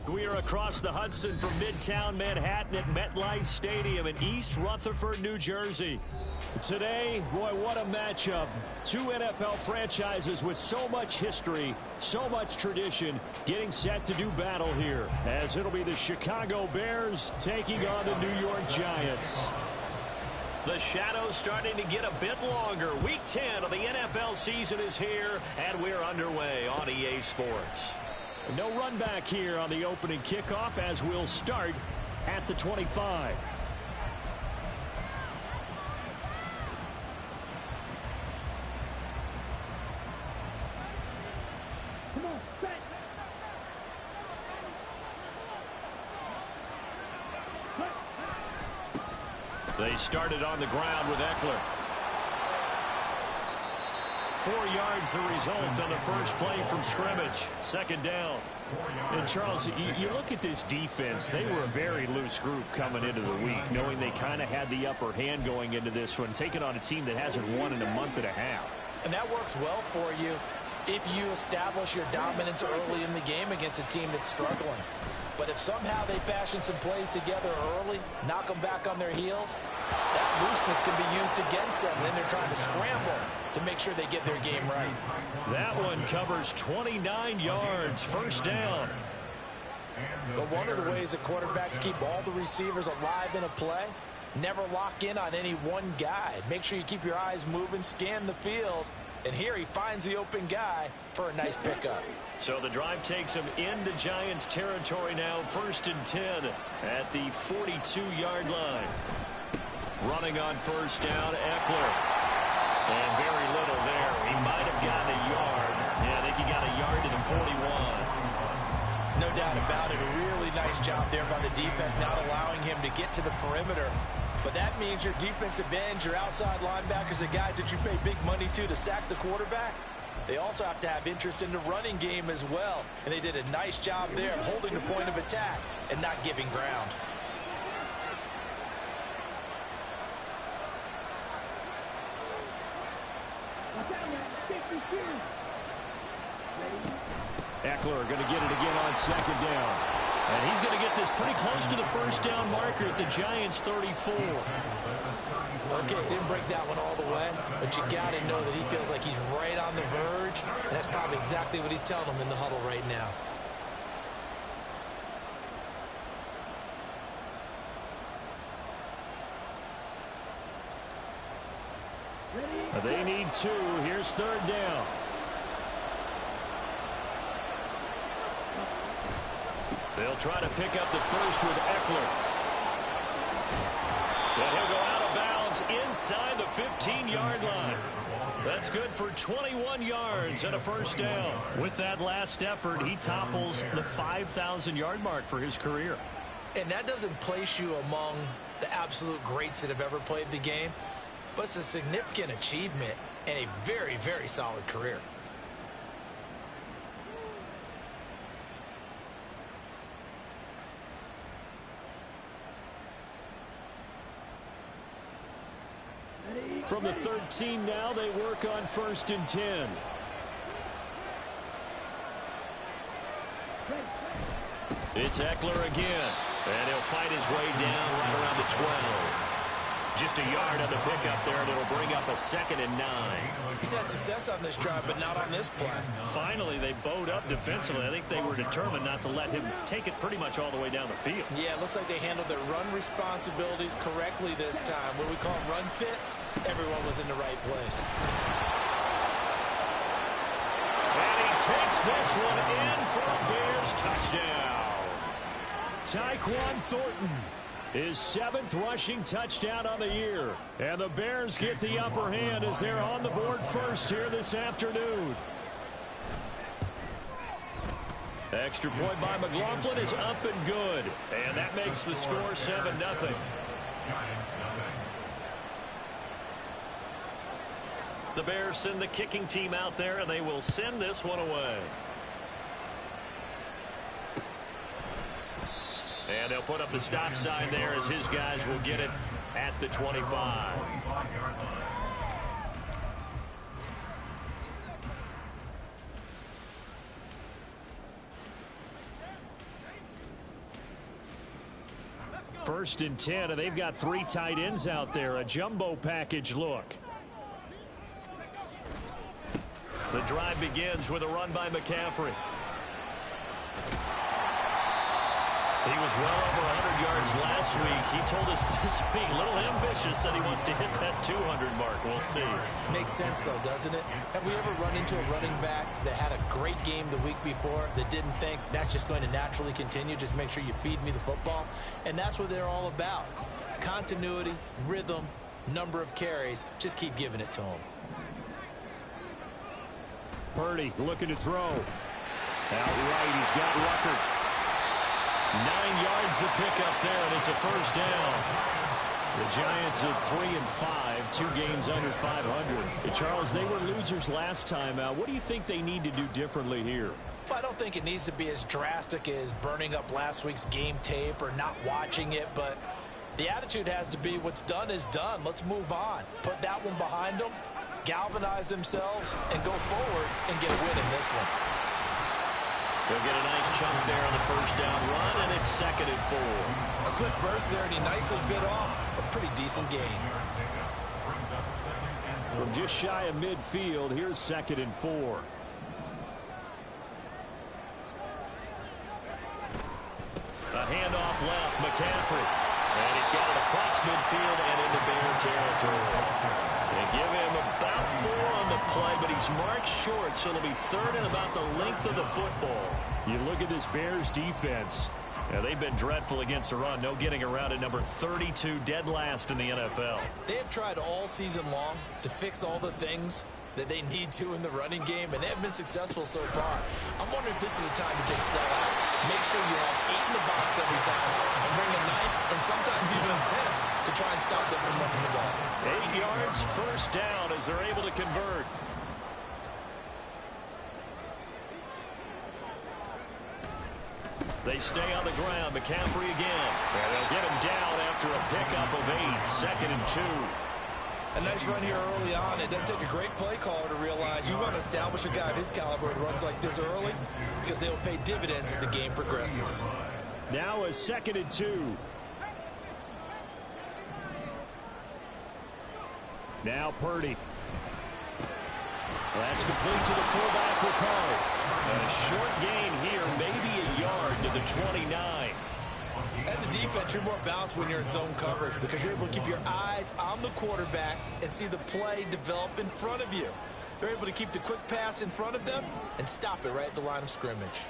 We are across the Hudson from Midtown Manhattan at MetLife Stadium in East Rutherford, New Jersey. Today, boy, what a matchup. Two NFL franchises with so much history, so much tradition, getting set to do battle here, as it'll be the Chicago Bears taking on the New York Giants. The shadow's starting to get a bit longer. Week 10 of the NFL season is here, and we're underway on EA Sports. No run back here on the opening kickoff as we'll start at the 25. Come on, set. They started on the ground with Eckler. 4 yards the result on the first play from scrimmage. Second down. And Charles, you look at this defense, they were a very loose group coming into the week, knowing they kind of had the upper hand going into this one, taking on a team that hasn't won in a month and a half. And that works well for you if you establish your dominance early in the game against a team that's struggling. But if somehow they fashion some plays together early, knock them back on their heels, that looseness can be used against them. Then they're trying to scramble to make sure they get their game right. That one covers 29 yards, first down. But one of the ways that quarterbacks keep all the receivers alive in a play, never lock in on any one guy. Make sure you keep your eyes moving, scan the field. And here he finds the open guy for a nice pickup. So the drive takes him into Giants territory now, 1st and 10 at the 42-yard line. Running on first down, Eckler. And very little there. He might have gotten a yard. Yeah, I think he got a yard to the 41. No doubt about it. A really nice job there by the defense, not allowing him to get to the perimeter. But that means your defensive ends, your outside linebackers, the guys that you pay big money to sack the quarterback, they also have to have interest in the running game as well. And they did a nice job there of holding the point of attack and not giving ground. Eckler going to get it again on second down. And he's going to get this pretty close to the first down marker at the Giants' 34. Okay, he didn't break that one all the way, but you got to know that he feels like he's right on the verge, and that's probably exactly what he's telling them in the huddle right now. They need 2. Here's third down. They'll try to pick up the first with Eckler. And he'll go out of bounds inside the 15-yard line. That's good for 21 yards and a first down. With that last effort, he topples the 5,000-yard mark for his career. And that doesn't place you among the absolute greats that have ever played the game, but it's a significant achievement and a very, very solid career. From the 13 now, they work on 1st and 10. It's Eckler again, and he'll fight his way down right around the 12. Just a yard on the pickup there, and it'll bring up a 2nd and 9. He's had success on this drive, but not on this play. Finally, they bowed up defensively. I think they were determined not to let him take it pretty much all the way down the field. Yeah, it looks like they handled their run responsibilities correctly this time. What we call run fits, everyone was in the right place. And he takes this one in for a Bears touchdown. Tyquan Thornton, his 7th rushing touchdown on the year. And the Bears get the upper hand as they're on the board first here this afternoon. Extra point by McLaughlin is up and good. And that makes the score 7-0. The Bears send the kicking team out there, and they will send this one away. And And they'll put up the stop sign there as his guys will get it at the 25. First and 10, and they've got 3 tight ends out there. A jumbo package look. The drive begins with a run by McCaffrey. He was well over 100 yards last week. He told us this week, a little ambitious, that he wants to hit that 200 mark. We'll see. Makes sense, though, doesn't it? Have we ever run into a running back that had a great game the week before that didn't think that's just going to naturally continue? Just make sure you feed me the football. And that's what they're all about. Continuity, rhythm, number of carries. Just keep giving it to them. Purdy looking to throw. Out right, he's got Rucker. 9 yards to pick up there, and it's a first down. The Giants at 3-5, 2 games under 500. Hey, Charles, they were losers last time out. What do you think they need to do differently here? Well, I don't think it needs to be as drastic as burning up last week's game tape or not watching it, but the attitude has to be what's done is done. Let's move on. Put that one behind them, galvanize themselves, and go forward and get a win in this one. They'll get a nice chunk there on the first down run, and it's 2nd and 4. A quick burst there, and he nicely bit off a pretty decent gain. From just shy of midfield, here's 2nd and 4. A handoff left, McCaffrey. And he's got it across midfield and into Bear territory. They give him about 4 on the play, but he's marked short, so it'll be 3rd and about the length of the football. You look at this Bears defense. Yeah, they've been dreadful against the run. No getting around at number 32, dead last in the NFL. They have tried all season long to fix all the things that they need to in the running game, and they have been successful so far. I'm wondering if this is a time to just sell out. Make sure you have 8 in the box every time and bring a 9th and sometimes even a 10th to try and stop them from running the ball. 8 yards, first down as they're able to convert. They stay on the ground. McCaffrey again. And they'll get him down after a pickup of 8. 2nd and 2. A nice run here early on. It doesn't take a great play caller to realize you want to establish a guy of his caliber that runs like this early because they will pay dividends as the game progresses. Now a 2nd and 2. Now Purdy. That's complete to the fullback Ricard. And a short gain here, maybe a yard to the 29. As a defense, you're more balanced when you're in zone coverage because you're able to keep your eyes on the quarterback and see the play develop in front of you. They're able to keep the quick pass in front of them and stop it right at the line of scrimmage.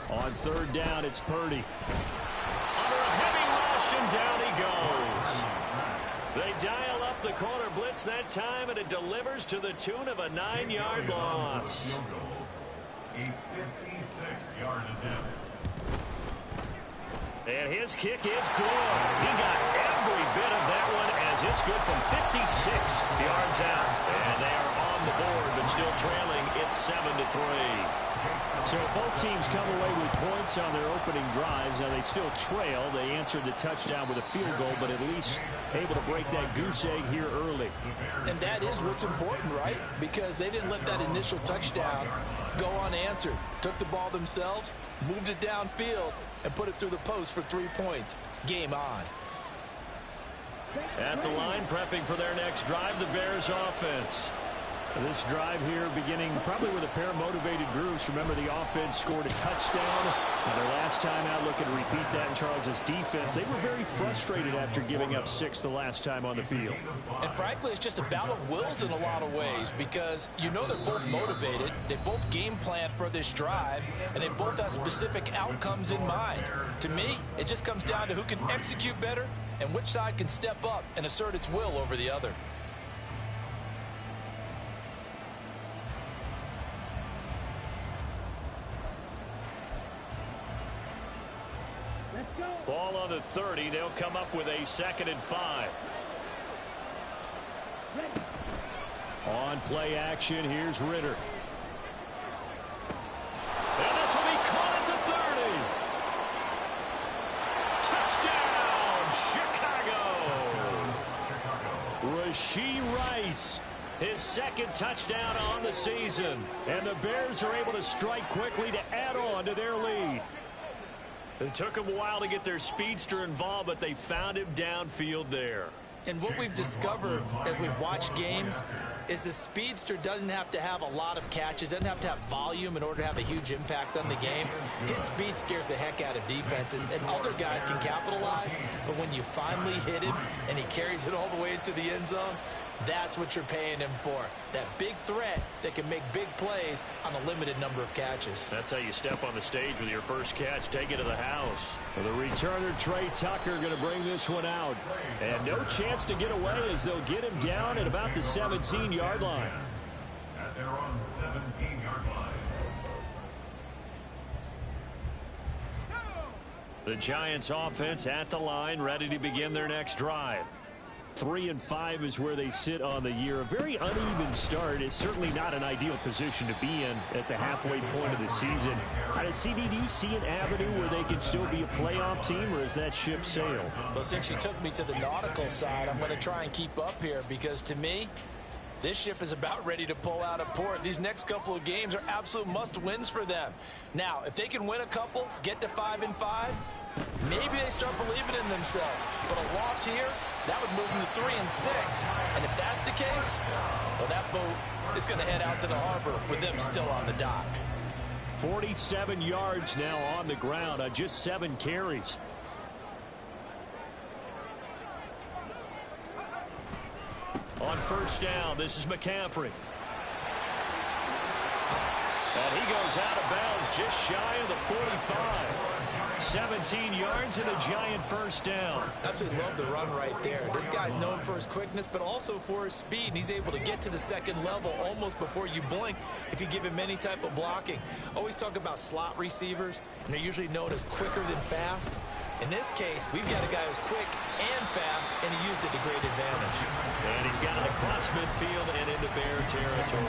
On 3rd down, it's Purdy. Under a heavy rush, and down he goes. They dial up the corner blitz that time, and it delivers to the tune of a 9-yard loss. A 56-yard attempt. And his kick is good. He got every bit of that one as it's good from 56 yards out. And they are on the board, but still trailing. It's 7-3. So both teams come away with points on their opening drives. Now they still trail. They answered the touchdown with a field goal, but at least able to break that goose egg here early. And that is what's important, right? Because they didn't let that initial touchdown go unanswered. Took the ball themselves, moved it downfield, and put it through the post for 3 points. Game on. At the line, prepping for their next drive, the Bears offense. This drive here beginning probably with a pair of motivated groups. Remember, the offense scored a touchdown. Their last time out, looking to repeat that in Charles's defense. They were very frustrated after giving up 6 the last time on the field. And frankly, it's just a battle of wills in a lot of ways because you know they're both motivated. They both game plan for this drive, and they both have specific outcomes in mind. To me, it just comes down to who can execute better and which side can step up and assert its will over the other. Ball on the 30. They'll come up with a 2nd and 5. On play action, here's Ritter. And this will be caught at the 30. Otss, his second touchdown on the season. And the Bears are able to strike quickly to add on to their lead. It took them a while to get their speedster involved, but they found him downfield there. And what we've discovered as we've watched games is the speedster doesn't have to have a lot of catches, doesn't have to have volume in order to have a huge impact on the game. His speed scares the heck out of defenses, and other guys can capitalize, but when you finally hit him and he carries it all the way into the end zone, that's what you're paying him for. That big threat that can make big plays on a limited number of catches. That's how you step on the stage with your first catch. Take it to the house. Well, the returner, Trey Tucker, going to bring this one out. And no chance to get away as they'll get him down at about the 17-yard line. At their own 17-yard line. The Giants offense at the line, ready to begin their next drive. 3-5 is where they sit on the year. A very uneven start is certainly not an ideal position to be in at the halfway point of the season. CD, do you see an avenue where they can still be a playoff team, or is that ship sailed? Well, since you took me to the nautical side, I'm going to try and keep up here because to me, this ship is about ready to pull out of port. These next couple of games are absolute must-wins for them. Now, if they can win a couple, get to 5-5, maybe they start believing in themselves. But a loss here, that would move them to 3-6. And if that's the case, well, that boat is going to head out to the harbor with them still on the dock. 47 yards now on the ground on just 7 carries. On first down, this is McCaffrey. And he goes out of bounds just shy of the 45. 17 yards and a Giant first down. Absolutely love the run right there. This guy's known for his quickness, but also for his speed. And he's able to get to the second level almost before you blink if you give him any type of blocking. Always talk about slot receivers, and they're usually known as quicker than fast. In this case, we've got a guy who's quick and fast, and he used it to great advantage. And he's got it across midfield and into Bear territory.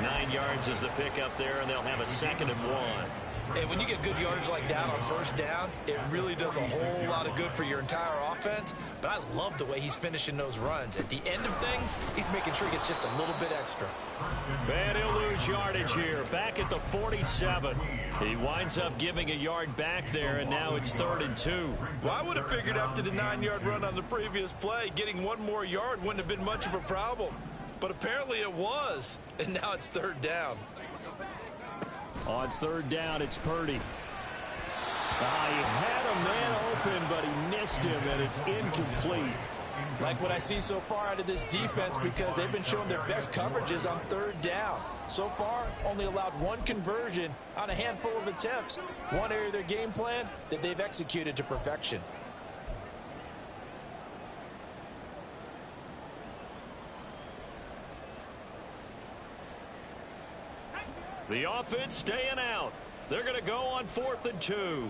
9 yards is the pickup there, and they'll have a 2nd and 1. And when you get good yardage like that on first down, it really does a whole lot of good for your entire offense. But I love the way he's finishing those runs. At the end of things, he's making sure he gets just a little bit extra. And he'll lose yardage here. Back at the 47. He winds up giving a yard back there, and now it's 3rd and 2. Well, I would have figured after the 9-yard run on the previous play, getting 1 more yard wouldn't have been much of a problem. But apparently it was, and now it's 3rd down. On 3rd down, it's Purdy. He had a man open, but he missed him, and it's incomplete. Like what I see so far out of this defense because they've been showing their best coverages on 3rd down. So far, only allowed 1 conversion on a handful of attempts. One area of their game plan that they've executed to perfection. The offense staying out. They're going to go on 4th and 2.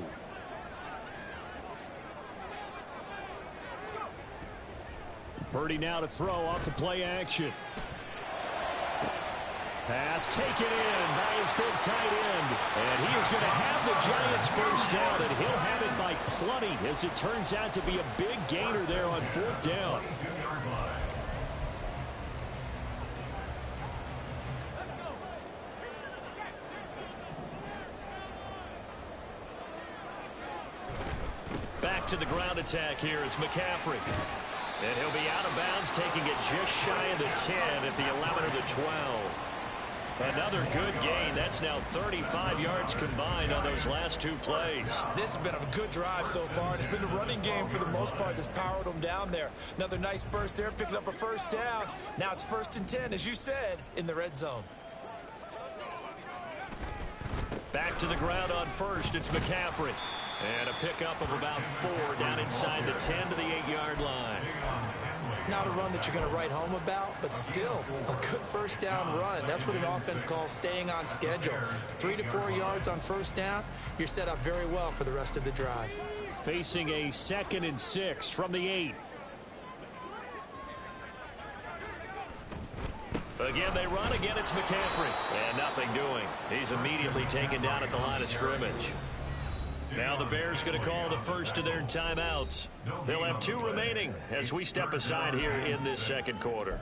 Purdy now to throw off the play action. Pass taken in by his big tight end. And he is going to have the Giants first down, and he'll have it by plenty as it turns out to be a big gainer there on 4th down. Back to the ground attack here. It's McCaffrey. And he'll be out of bounds, taking it just shy of the 10 at the 11 or the 12. Another good gain. That's now 35 yards combined on those last 2 plays. This has been a good drive so far. It's been a running game for the most part that's powered them down there. Another nice burst there, picking up a first down. Now it's 1st and 10, as you said, in the red zone. Back to the ground on first. It's McCaffrey. And a pickup of about 4 down inside the 10 to the 8-yard line. Not a run that you're going to write home about, but still a good first down run. That's what an offense calls staying on schedule. 3 to 4 yards on first down, you're set up very well for the rest of the drive. Facing a 2nd and 6 from the 8. Again, they run. Again, it's McCaffrey. And nothing doing. He's immediately taken down at the line of scrimmage. Now the Bears going to call the first of their timeouts. They'll have 2 remaining as we step aside here in this 2nd quarter.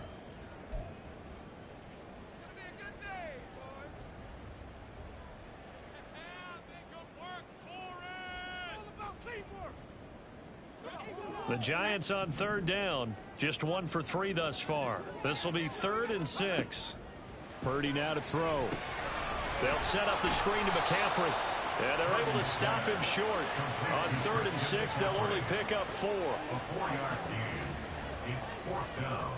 The Giants on third down. Just 1 for 3 thus far. This will be 3rd and 6. Purdy now to throw. They'll set up the screen to McCaffrey. And they're able to stop him short. On 3rd and 6, they'll only pick up 4. A 4-yard gain. It's 4th down.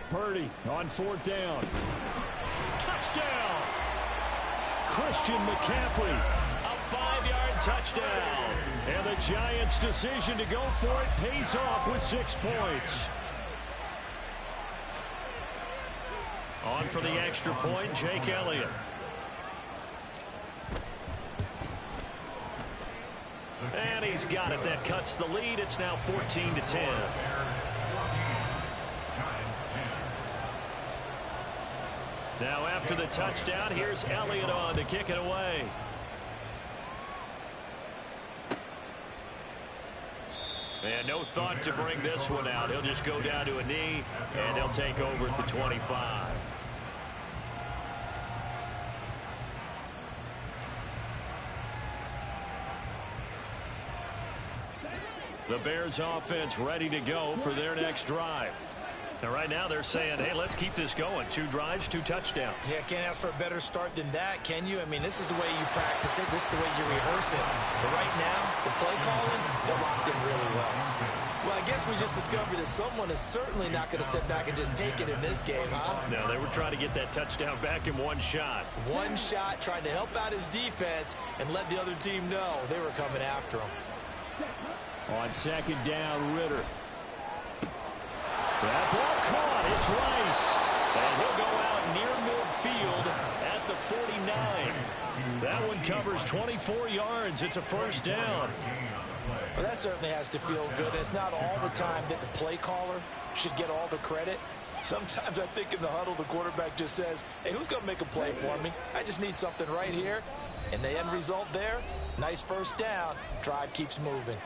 Purdy on 4th down. Touchdown! Christian McCaffrey. A 5-yard touchdown. And the Giants' decision to go for it pays off with 6 points. On for the extra point, Jake Elliott. And he's got it. That cuts the lead. It's now 14-10. Now after the touchdown, here's Elliott on to kick it away. And no thought to bring this one out. He'll just go down to a knee, and he'll take over at the 25. The Bears offense ready to go for their next drive. Now, right now, they're saying, hey, let's keep this going. 2 drives, 2 touchdowns. Yeah, can't ask for a better start than that, can you? I mean, this is the way you practice it. This is the way you rehearse it. But right now, the play calling, they're locked in really well. Well, I guess we just discovered that someone is certainly not going to sit back and just take it in this game, huh? No, they were trying to get that touchdown back in 1 shot. 1 shot, trying to help out his defense and let the other team know they were coming after him. On 2nd down, Ritter. That ball caught. It's Rice. And he'll go out near midfield at the 49. That one covers 24 yards. It's a 1st down. Well, that certainly has to feel good. It's not all the time that the play caller should get all the credit. Sometimes I think in the huddle, the quarterback just says, hey, who's going to make a play for me? I just need something right here. And the end result there, nice 1st down. Drive keeps moving.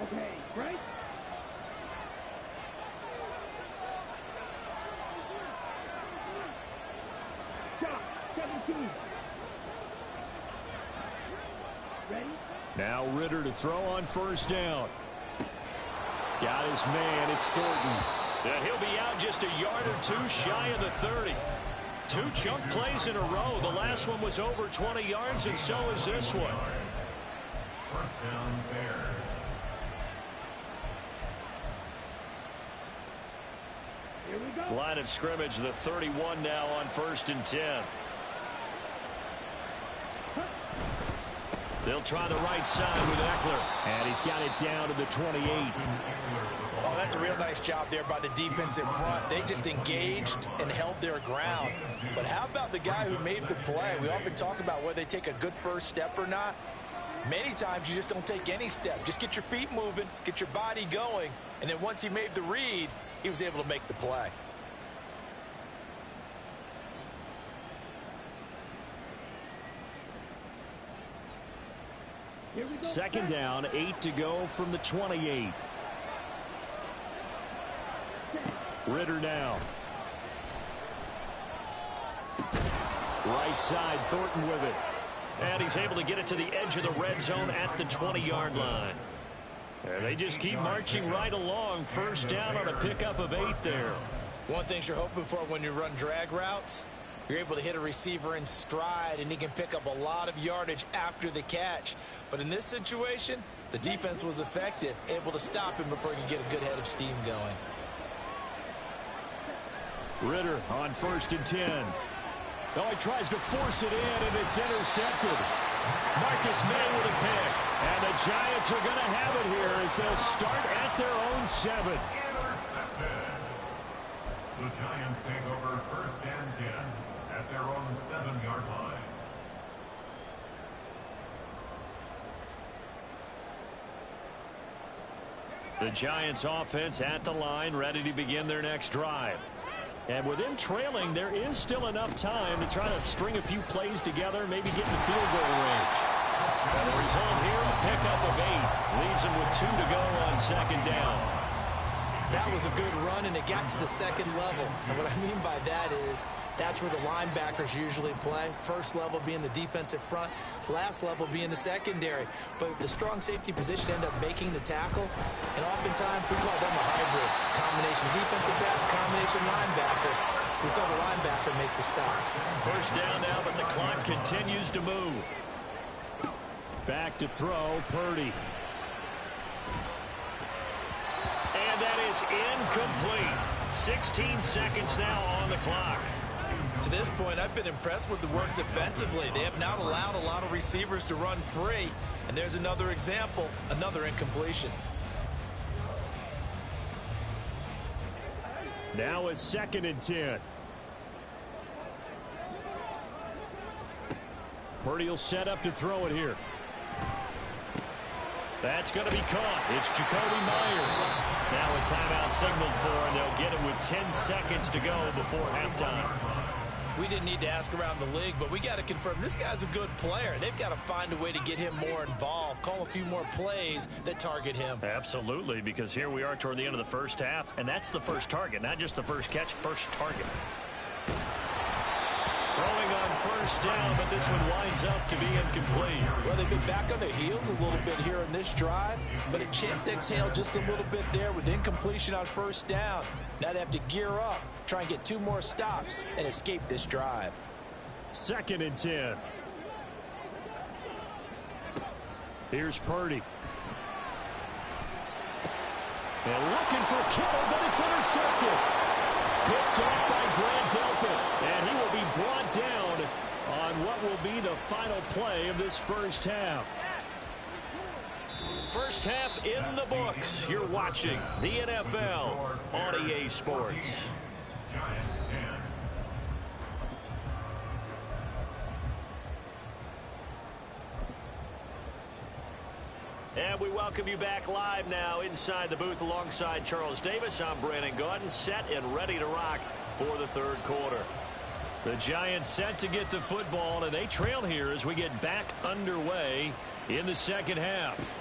Okay, right? Shot, 17. Ready? Now Ritter to throw on 1st down. Got his man. It's Thornton. And he'll be out just a yard or 2 shy of the 30. 2 chunk plays in a row. The last one was over 20 yards, and so is this one. 1st down, Bears. Here we go. Line of scrimmage, the 31 now on 1st and 10. They'll try the right side with Eckler. And he's got it down to the 28. Oh, that's a real nice job there by the defense in front. They just engaged and held their ground. But how about the guy who made the play? We often talk about whether they take a good first step or not. Many times you just don't take any step. Just get your feet moving, get your body going, and then once he made the read, he was able to make the play. Here we go. 2nd down, 8 to go from the 28. Ritter now. Right side, Thornton with it. And he's able to get it to the edge of the red zone at the 20-yard line. And they just keep marching right along. 1st down on a pickup of 8 there. One thing you're hoping for when you run drag routes, you're able to hit a receiver in stride, and he can pick up a lot of yardage after the catch. But in this situation, the defense was effective, able to stop him before he could get a good head of steam going. Ritter on 1st and 10. Oh, he tries to force it in, and it's intercepted. Marcus May with a pick. And the Giants are going to have it here as they'll start at their own 7. Intercepted. The Giants take over 1st and 10 at their own 7-yard line. The Giants offense at the line, ready to begin their next drive. And with them trailing, there is still enough time to try to string a few plays together, maybe get in the field goal range. And result here, a pickup of 8. Leaves him with 2 to go on second down. That was a good run, and it got to the second level. And what I mean by that is that's where the linebackers usually play. First level being the defensive front, last level being the secondary. But the strong safety position ended up making the tackle, and oftentimes we call them a hybrid. Combination defensive back, combination linebacker. We saw the linebacker make the stop. First down now, but the clock continues to move. Back to throw, Purdy. And that is incomplete. 16 seconds now on the clock. To this point, I've been impressed with the work defensively. They have not allowed a lot of receivers to run free. And there's another example, another incompletion. Now it's 2nd and 10. Purdy will set up to throw it here. That's going to be caught. It's Jacoby Myers. Now a timeout signaled for, and they'll get it with 10 seconds to go before halftime. We didn't need to ask around the league, but we got to confirm this guy's a good player. They've got to find a way to get him more involved, call a few more plays that target him. Absolutely, because here we are toward the end of the first half, and that's the first target, not just the first catch, first target. Throwing on first down, but this one winds up to be incomplete. Well, they've been back on their heels a little bit here in this drive, but a chance to exhale just a little bit there with incompletion on first down. Now they have to gear up, try and get 2 more stops, and escape this drive. 2nd and 10. Here's Purdy. And looking for Kittle, but it's intercepted. Picked off by Grant Delpit, and he will be brought down on what will be the final play of this first half. First half in the books. You're watching the NFL on EA Sports. Giants 10. And we welcome you back live now inside the booth alongside Charles Davis. I'm Brandon Gaudin, set and ready to rock for the third quarter. The Giants set to get the football, and they trail here as we get back underway in the second half.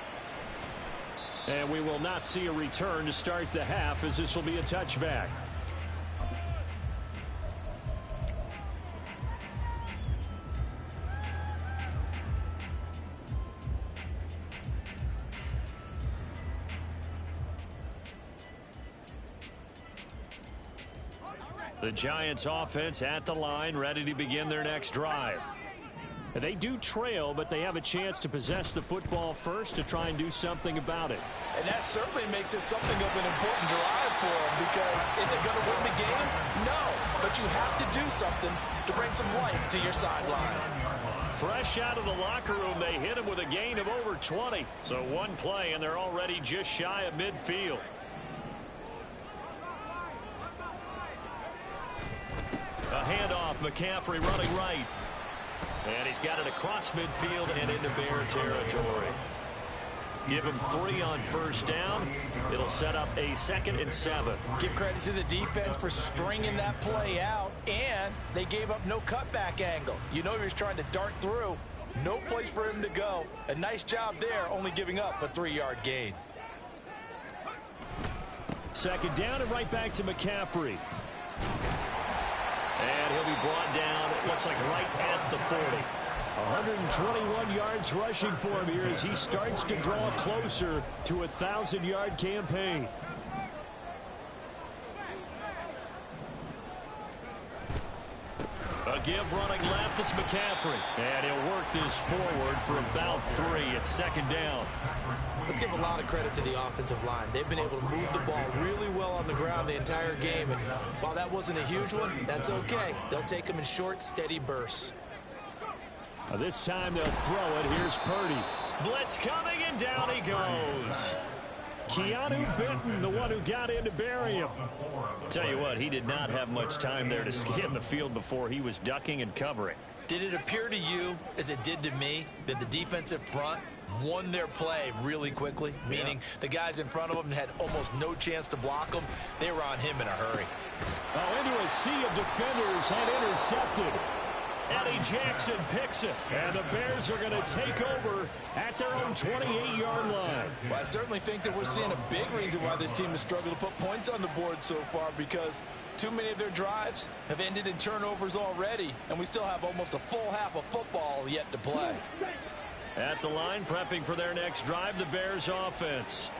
And we will not see a return to start the half, as this will be a touchback. The Giants offense at the line, ready to begin their next drive. They do trail, but they have a chance to possess the football first to try and do something about it. And that certainly makes it something of an important drive for them, because is it going to win the game? No, but you have to do something to bring some life to your sideline. Fresh out of the locker room, they hit him with a gain of over 20. So one play, and they're already just shy of midfield. A handoff, McCaffrey running right. And he's got it across midfield and into Bear territory. Give him 3 on first down. It'll set up a 2nd and 7. Give credit to the defense for stringing that play out, and they gave up no cutback angle. You know he was trying to dart through. No place for him to go. A nice job there, only giving up a 3-yard gain. 2nd down and right back to McCaffrey. And he'll be brought down, it looks like right at the 40. 121 yards rushing for him here as he starts to draw closer to a 1,000-yard campaign. A give running left, it's McCaffrey. And he'll work this forward for about 3 at 2nd down. Let's give a lot of credit to the offensive line. They've been able to move the ball really well on the ground the entire game. And while that wasn't a huge one, that's okay. They'll take them in short, steady bursts. This time they'll throw it. Here's Purdy. Blitz coming, and down he goes. Keanu Benton, the one who got in to bury him. Tell you what, he did not have much time there to scan the field before he was ducking and covering. Did it appear to you, as it did to me, that the defensive front won their play really quickly? Meaning the guys in front of them had almost no chance to block them. They were on him in a hurry. Oh, into a sea of defenders and intercepted. Eddie Jackson picks it. And the Bears are going to take over at their own 28-yard line. Well, I certainly think that we're seeing a big reason why this team has struggled to put points on the board so far, because too many of their drives have ended in turnovers already, and we still have almost a full half of football yet to play. At the line, prepping for their next drive, the Bears offense.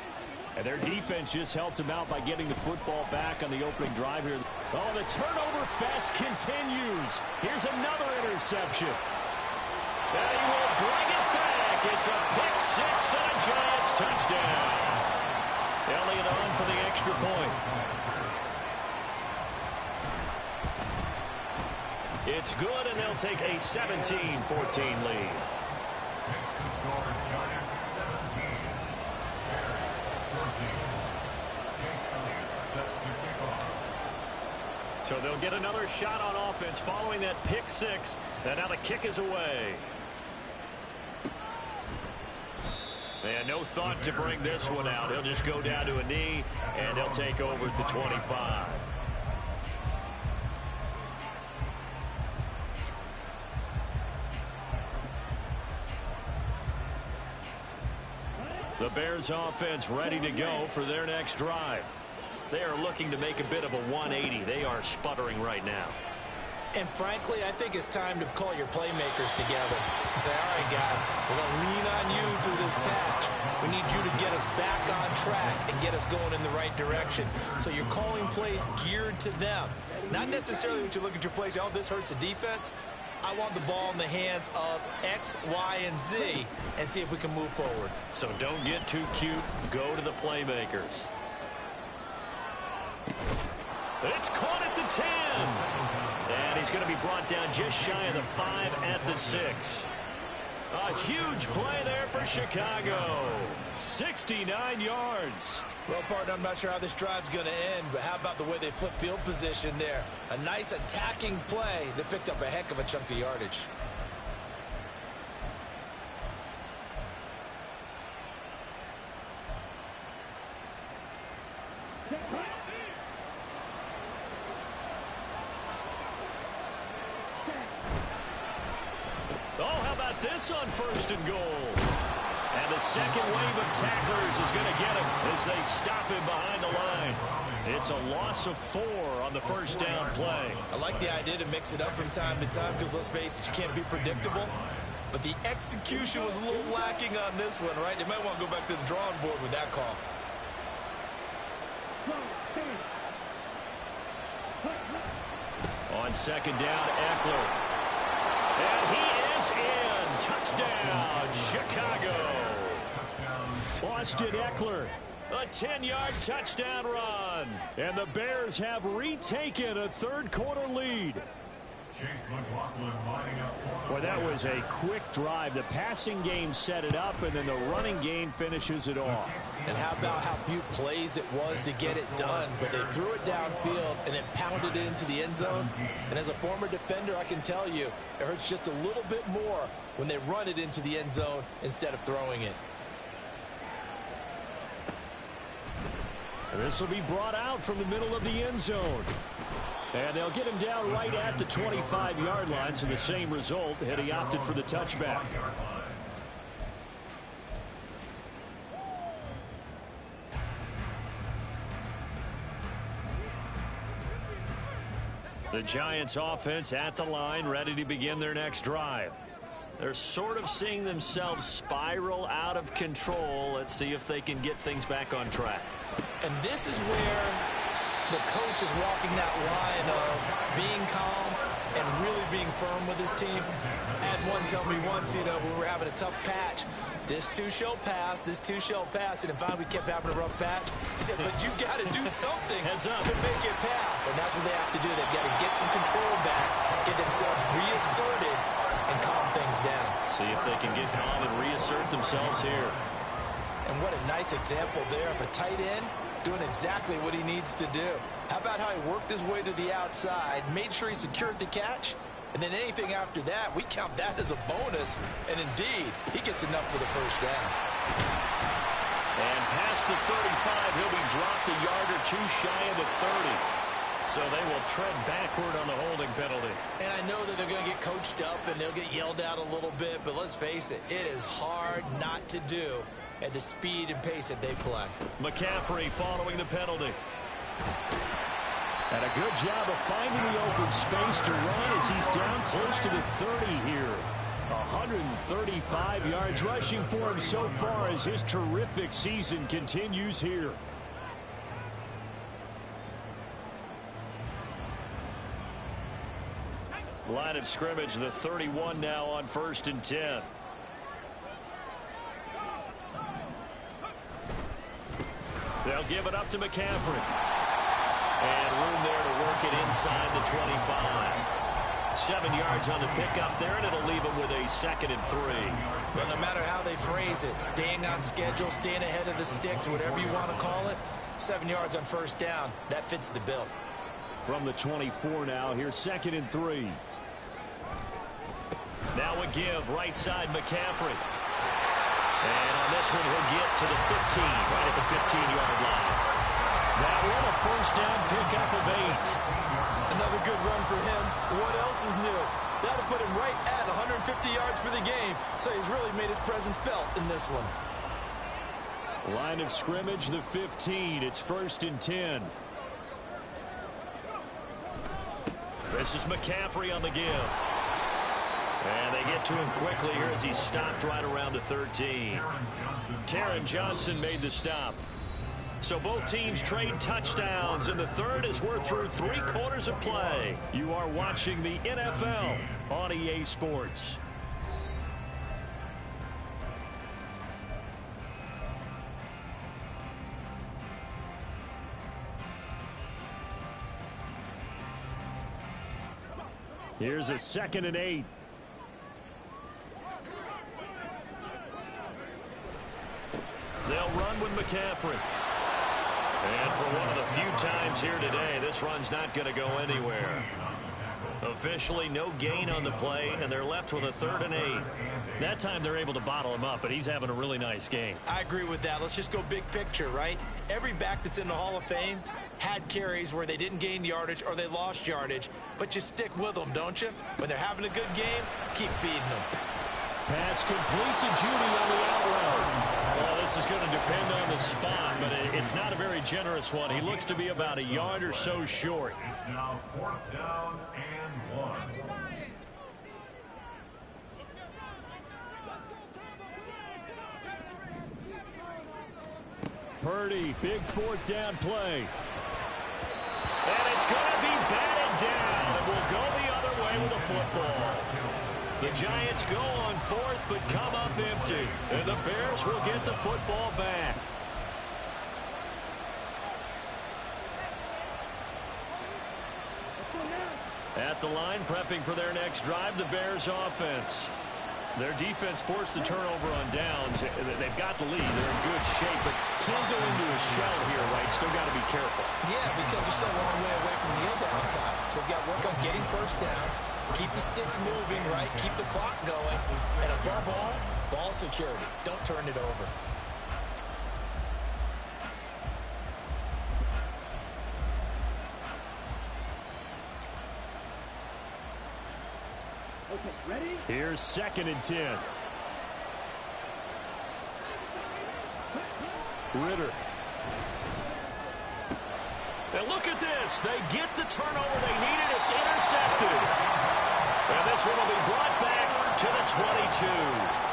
And their defense just helped them out by getting the football back on the opening drive here. Oh, the turnover fest continues. Here's another interception. And he will bring it back. It's a pick six on a Giants touchdown. Elliott on for the extra point. It's good, and they'll take a 17-14 lead. So they'll get another shot on offense following that pick six. And now the kick is away. And no thought to bring this one out. He'll just go down to a knee, and they'll take over at the 25. The Bears offense ready to go for their next drive. They are looking to make a bit of a 180. They are sputtering right now. And frankly, I think it's time to call your playmakers together and say, all right, guys, we're going to lean on you through this patch. We need you to get us back on track and get us going in the right direction. So you're calling plays geared to them. Not necessarily when you look at your plays, oh, this hurts the defense. I want the ball in the hands of X, Y, and Z and see if we can move forward. So don't get too cute. Go to the playmakers. It's caught at the 10. And he's going to be brought down just shy of the 5 at the 6. A huge play there for Chicago. 69 yards. Well, partner, I'm not sure how this drive's going to end, but how about the way they flip field position there? A nice attacking play that picked up a heck of a chunk of yardage. Oh, how about this on 1st and goal? And the second wave of tacklers is going to get him as they stop him behind the line. It's a loss of 4 on the first down play. I like the idea to mix it up from time to time because, let's face it, you can't be predictable. But the execution was a little lacking on this one, right? They might want to go back to the drawing board with that call. On 2nd down, Eckler. And he is in. Touchdown, Chicago. Austin Eckler, a 10-yard touchdown run. And the Bears have retaken a third-quarter lead. Well, that was a quick drive. The passing game set it up, and then the running game finishes it off. And how about how few plays it was to get it done, but they threw it downfield and it pounded it into the end zone. And as a former defender, I can tell you, it hurts just a little bit more when they run it into the end zone instead of throwing it. This will be brought out from the middle of the end zone. And they'll get him down right at the 25-yard line, so the same result, had he opted for the touchback. The Giants offense at the line, ready to begin their next drive. They're sort of seeing themselves spiral out of control. Let's see if they can get things back on track. And this is where the coach is walking that line of being calm and really being firm with his team. I had one tell me once, you know, we were having a tough patch. This too shall pass, this too shall pass. And finally we kept having a rough patch. He said, but you got to do something to make it pass. And that's what they have to do. They've got to get some control back, get themselves reasserted, and calm things down. See if they can get calm and reassert themselves here. And what a nice example there of a tight end doing exactly what he needs to do. How about how he worked his way to the outside, made sure he secured the catch, and then anything after that, we count that as a bonus. And indeed, he gets enough for the first down. And past the 35, he'll be dropped a yard or two shy of the 30. So they will tread backward on the holding penalty. And I know that they're going to get coached up and they'll get yelled at a little bit, but let's face it, it is hard not to do at the speed and pace that they play. McCaffrey following the penalty. And a good job of finding the open space to run as he's down close to the 30 here. 135 yards rushing for him so far as his terrific season continues here. Line of scrimmage, the 31 now on 1st and 10. They'll give it up to McCaffrey. And room there to work it inside the 25. 7 yards on the pickup there, and it'll leave him with a 2nd and 3. Well, no matter how they phrase it, staying on schedule, staying ahead of the sticks, whatever you want to call it, 7 yards on 1st down, that fits the bill. From the 24 now, here's 2nd and 3. Now a give, right side McCaffrey. And on this one, he'll get to the 15, right at the 15-yard line. That one, a 1st down pickup of 8. Another good run for him. What else is new? That'll put him right at 150 yards for the game, so he's really made his presence felt in this one. Line of scrimmage, the 15. It's 1st and 10. This is McCaffrey on the give. And they get to him quickly here as he's stopped right around the 13. Taron Johnson made the stop. So both teams trade touchdowns in the third as we're through 3 quarters of play. You are watching the NFL on EA Sports. Here's a 2nd and 8. They'll run with McCaffrey. And for one of the few times here today, this run's not going to go anywhere. Officially no gain on the play, and they're left with a 3rd and 8. That time they're able to bottle him up, but he's having a really nice game. I agree with that. Let's just go big picture, right? Every back that's in the Hall of Fame had carries where they didn't gain yardage or they lost yardage, but you stick with them, don't you? When they're having a good game, keep feeding them. Pass complete to Judy on the out route. Well, this is going to depend on the spot, but it's not a very generous one. He looks to be about a yard or so short. It's now 4th down and 1. Purdy, big 4th down play. And it's going to be batted down. And we'll go the other way with the football. The Giants go on 4th, but come up empty. And the Bears will get the football back. At the line, prepping for their next drive, the Bears offense. Their defense forced the turnover on downs. They've got the lead. They're in good shape, but can't go into a shell here, right? Still got to be careful. Yeah, because they're still a long way away from kneel down time. So they've got to work on getting 1st downs, keep the sticks moving, right? Keep the clock going. And above all, ball security. Don't turn it over. Okay, ready? Here's 2nd and 10. Ritter. And look at this. They get the turnover they needed. It's intercepted. And this one will be brought back to the 22.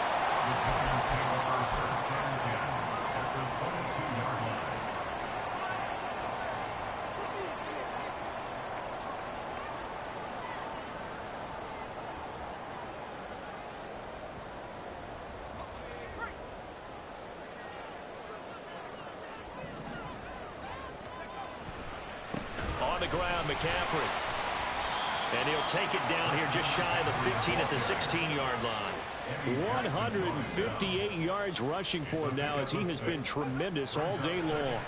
On the ground, McCaffrey. And he'll take it down here just shy of the 15 at the 16-yard line. 158 yards rushing for him now as he has been tremendous all day long.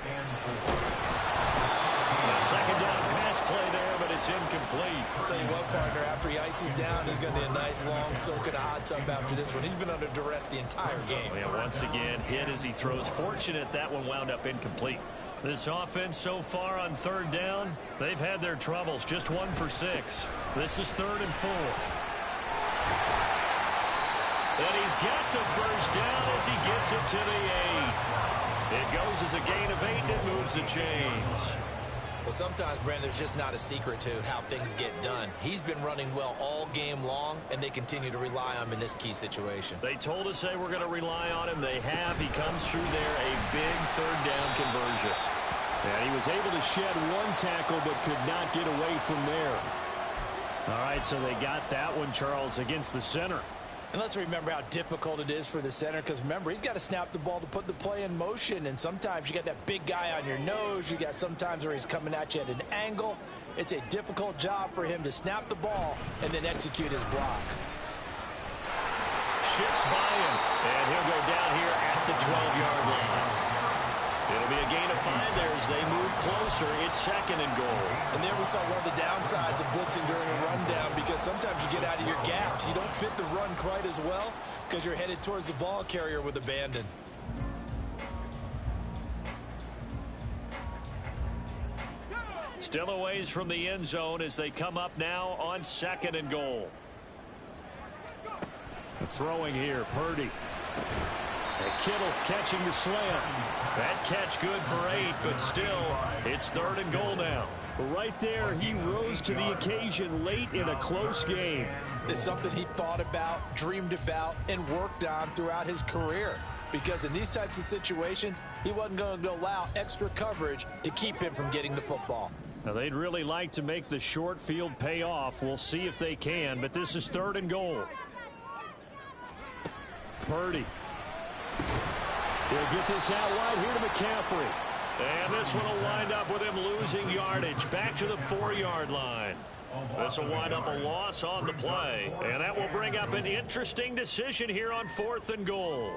A 2nd down pass play there, but it's incomplete. I'll tell you what, partner, after he ices down, he's going to be a nice long soak in a hot tub after this one. He's been under duress the entire game. Yeah, once again, hit as he throws. Fortunate that one wound up incomplete. This offense so far on third down, they've had their troubles. Just 1 for 6. This is 3rd and 4. And he's got the first down as he gets it to the 8. It goes as a gain of 8, and it moves the chains. Well, sometimes, Brandon, there's just not a secret to how things get done. He's been running well all game long, and they continue to rely on him in this key situation. They told us they were going to rely on him. They have. He comes through there, a big 3rd down conversion. And he was able to shed 1 tackle, but could not get away from there. All right, so they got that one, Charles, against the center. And let's remember how difficult it is for the center, because remember, he's got to snap the ball to put the play in motion, and sometimes you got that big guy on your nose. You got sometimes where he's coming at you at an angle. It's a difficult job for him to snap the ball and then execute his block. Shifts by him, and he'll go down here at the 12-yard line. It'll be a gain of 5 there as they move closer. It's 2nd and goal. And there we saw one of the downsides of blitzing during a rundown, because sometimes you get out of your gaps. You don't fit the run quite as well because you're headed towards the ball carrier with abandon. Still a ways from the end zone as they come up now on 2nd and goal. Throwing here, Purdy. And Kittle catching the slam. That catch good for 8, but still, it's 3rd and goal now. Right there, he rose to the occasion late in a close game. It's something he thought about, dreamed about, and worked on throughout his career. Because in these types of situations, he wasn't going to allow extra coverage to keep him from getting the football. Now, they'd really like to make the short field pay off. We'll see if they can, but this is 3rd and goal. Purdy. He'll get this out wide here to McCaffrey. And this one will wind up with him losing yardage back to the 4-yard line. This will wind up a loss on the play. And that will bring up an interesting decision here on 4th and goal.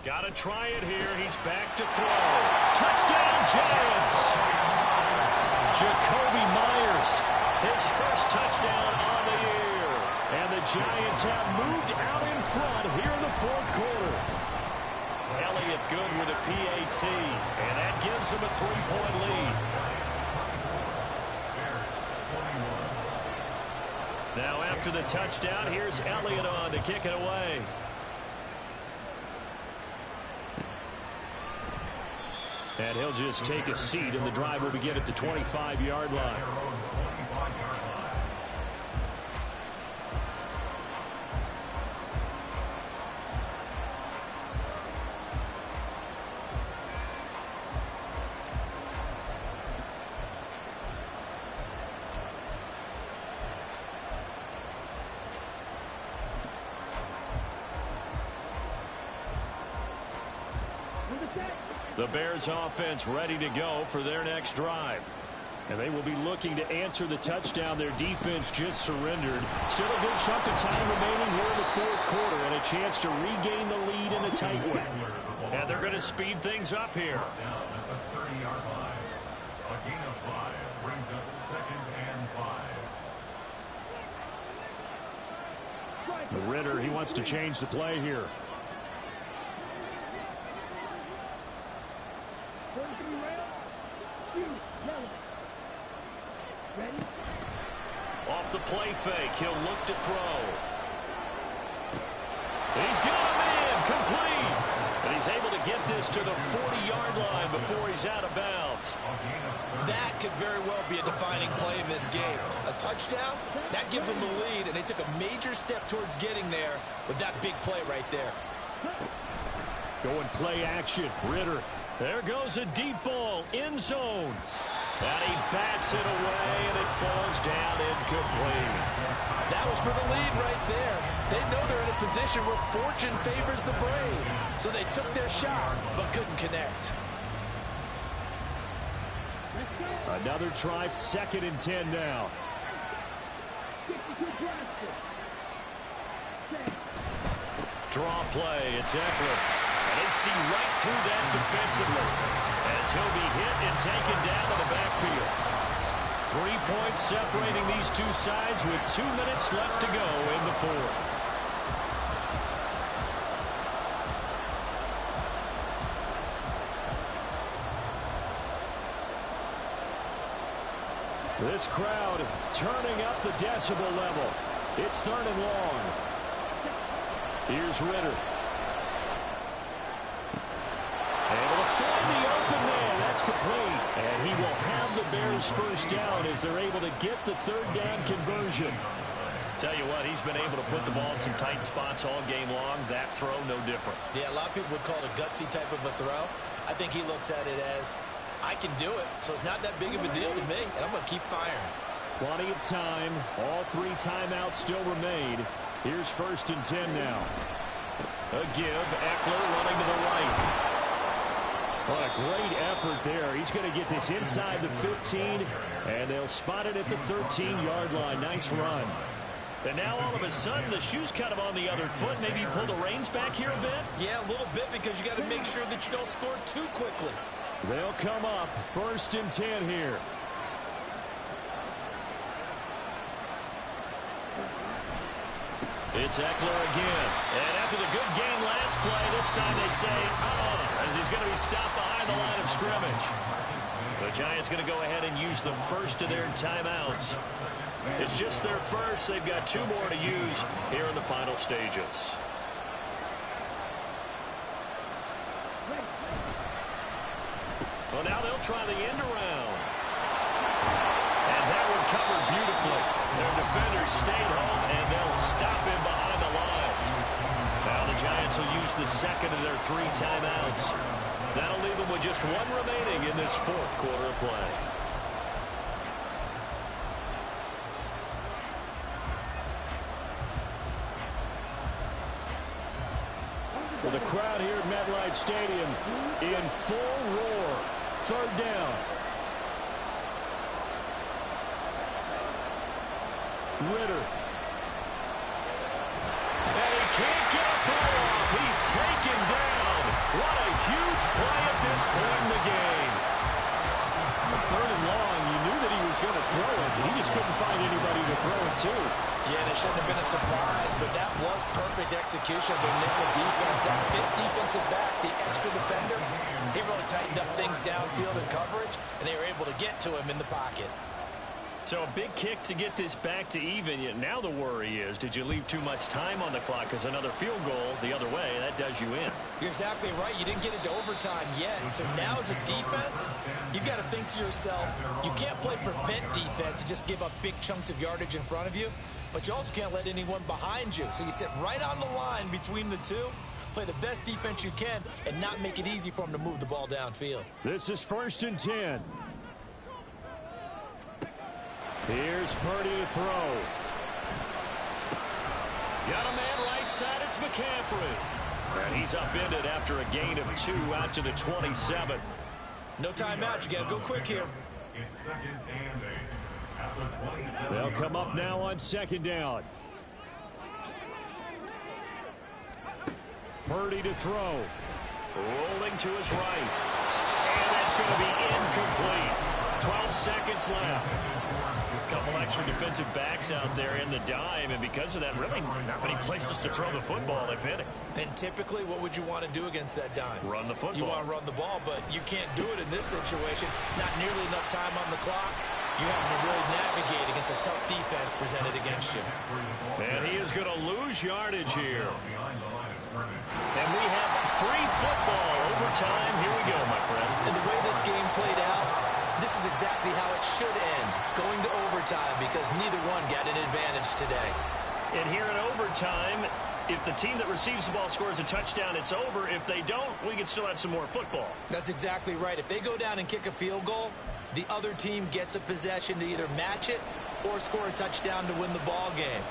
Got to try it here. He's back to throw. Touchdown, Giants! Jacoby Myers, his first touchdown on the year. And the Giants have moved out in front here in the 4th quarter. Elliott good with a PAT, and that gives him a 3-point lead. Now after the touchdown, here's Elliott on to kick it away. And he'll just take a seat, and the drive will begin at the 25-yard line. The Bears offense ready to go for their next drive. And they will be looking to answer the touchdown their defense just surrendered. Still a good chunk of time remaining here in the 4th quarter and a chance to regain the lead in a tight one. And they're going to speed things up here. Down at the 30-yard line. A gain of 5 brings up 2nd and 5. Ritter, he wants to change the play here. Off the play fake, he'll look to throw. He's got him in, complete. And he's able to get this to the 40-yard line before he's out of bounds. That could very well be a defining play in this game. A touchdown, that gives them the lead, and they took a major step towards getting there with that big play right there. Going play action, Ritter. There goes a deep ball, end zone. And he bats it away, and it falls down incomplete. That was for the lead right there. They know they're in a position where fortune favors the brave. So they took their shot, but couldn't connect. Another try, 2nd and 10 now. draw play. It's Eckler. And they see right through that defensively as he'll be hit and taken down in the backfield. 3 points separating these two sides with 2 minutes left to go in the fourth. This crowd turning up the decibel level. It's 3rd and long. Here's Ritter. Able to find the open man. That's complete. And he will have the Bears first down as they're able to get the 3rd down conversion. Tell you what, he's been able to put the ball in some tight spots all game long. That throw, no different. Yeah, a lot of people would call it a gutsy type of a throw. I think he looks at it as, I can do it, so it's not that big of a deal to me, and I'm going to keep firing. Plenty of time. All 3 timeouts still remain. Here's 1st and 10 now. A give. Eckler running to the right. What a great effort there. He's going to get this inside the 15, and they'll spot it at the 13-yard line. Nice run. And now all of a sudden the shoe's kind of on the other foot. Maybe you pull the reins back here a bit? Yeah, a little bit, because you got to make sure that you don't score too quickly. They'll come up 1st and 10 here. It's Eckler again. And after the good game last play, this time they say, as he's going to be stopped behind the line of scrimmage. The Giants going to go ahead and use the first of their timeouts. It's just their first. They've got 2 more to use here in the final stages. Well, now they'll try the end around. And that one covered beautifully. Their defenders stayed home, and they'll stop him behind the line. Now the Giants will use the second of their 3 timeouts. That'll leave them with just 1 remaining in this 4th quarter of play. Well, the crowd here at MetLife Stadium in full roar. 3rd down. Ritter. And he can't get a throw off. He's taken down. What a huge play at this point in the game. A 3rd and long. You knew that he was going to throw it. He just couldn't find anybody to throw it to. Yeah, and it shouldn't have been a surprise, but that was perfect execution of their nickel defense. That 5th defensive back, the extra defender, he really tightened up things downfield in coverage, and they were able to get to him in the pocket. So a big kick to get this back to even. Yet now the worry is, did you leave too much time on the clock? Because another field goal the other way, that does you in. You're exactly right. You didn't get it to overtime yet. So now as a defense, you've got to think to yourself, you can't play prevent defense and just give up big chunks of yardage in front of you. But you also can't let anyone behind you. So you sit right on the line between the two, play the best defense you can, and not make it easy for them to move the ball downfield. This is 1st and 10. Here's Purdy to throw. Got a man right side. It's McCaffrey. And he's upended after a gain of 2 out to the 27. No timeout. You got to go quick here. It's 2nd and 8 at the 27. They'll come up now on 2nd down. Purdy to throw. Rolling to his right. And that's going to be incomplete. 12 seconds left. A couple extra defensive backs out there in the dime, and because of that, really not many places to throw the football, if any. And typically, what would you want to do against that dime? Run the football. You want to run the ball, but you can't do it in this situation. Not nearly enough time on the clock. You have to really navigate against a tough defense presented against you. And he is going to lose yardage here. And we have free football overtime. Here we go, my friend. And the way this game played out, this is exactly how it should end, going to overtime, because neither one got an advantage today. And here in overtime, if the team that receives the ball scores a touchdown, it's over. If they don't, we can still have some more football. That's exactly right. If they go down and kick a field goal, the other team gets a possession to either match it or score a touchdown to win the ball game.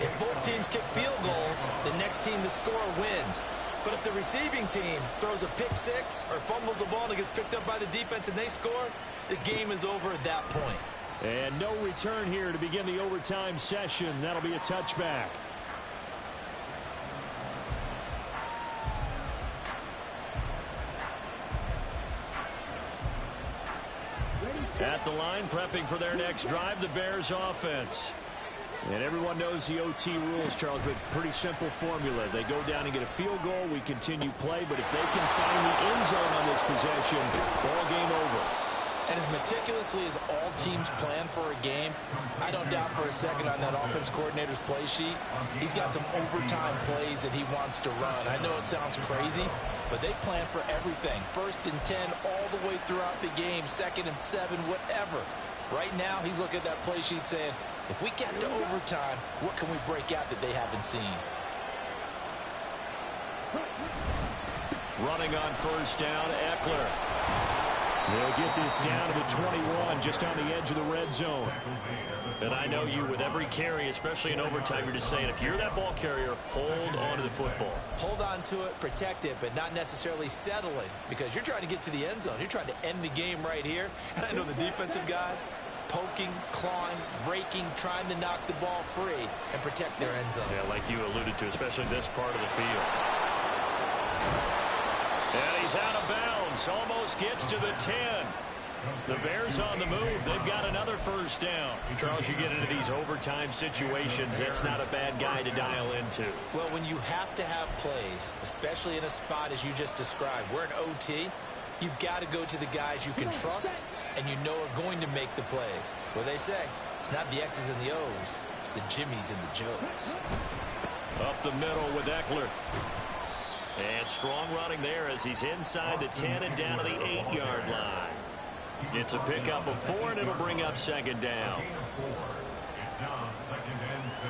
If both teams kick field goals, the next team to score wins. But if the receiving team throws a pick six or fumbles the ball and it gets picked up by the defense and they score, the game is over at that point. And no return here to begin the overtime session. That'll be a touchback. At the line, prepping for their next drive, the Bears offense. And everyone knows the OT rules, Charles, but pretty simple formula. They go down and get a field goal, we continue play, but if they can find the end zone on this possession, ball game over. And as meticulously as all teams plan for a game, I don't doubt for a second on that offense coordinator's play sheet, he's got some overtime plays that he wants to run. I know it sounds crazy, but they plan for everything. 1st and 10 all the way throughout the game, 2nd and 7, whatever. Right now, he's looking at that play sheet saying, if we get to overtime, what can we break out that they haven't seen? Running on 1st down, Eckler. They'll get this down to the 21, just on the edge of the red zone. And I know you, with every carry, especially in overtime, you're just saying, if you're that ball carrier, hold on to the football. Hold on to it, protect it, but not necessarily settle it, because you're trying to get to the end zone. You're trying to end the game right here. And I know the defensive guys, poking, clawing, raking, trying to knock the ball free and protect their end zone. Yeah, like you alluded to, especially this part of the field. And he's out of bounds. Almost gets to the 10. The Bears on the move. They've got another 1st down. Charles, you get into these overtime situations, that's not a bad guy to dial into. Well, when you have to have plays, especially in a spot as you just described, we're in OT, you've got to go to the guys you can trust and you know are going to make the plays. Well, they say, it's not the X's and the O's, it's the Jimmys and the Joes. Up the middle with Eckler. And strong running there as he's inside the 10 and down to the 8-yard line. It's a pickup of 4, and it'll bring up 2nd down. It's now 2nd and 6.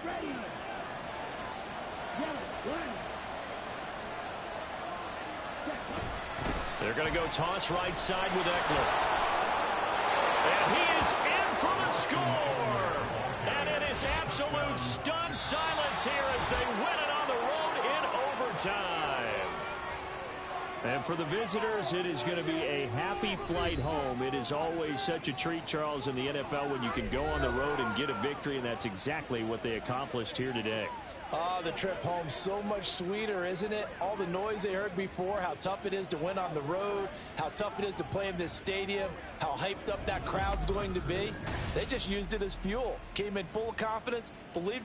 Ready. Yellow, 1. They're going to go toss right side with Eckler. And he is in for the score. And it is absolute stunned silence here as they win it on the road in overtime. And for the visitors, it is going to be a happy flight home. It is always such a treat, Charles, in the NFL when you can go on the road and get a victory, and that's exactly what they accomplished here today. Oh, the trip home so much sweeter, isn't it? All the noise they heard before, how tough it is to win on the road, how tough it is to play in this stadium, how hyped up that crowd's going to be. They just used it as fuel. Came in full of confidence, believed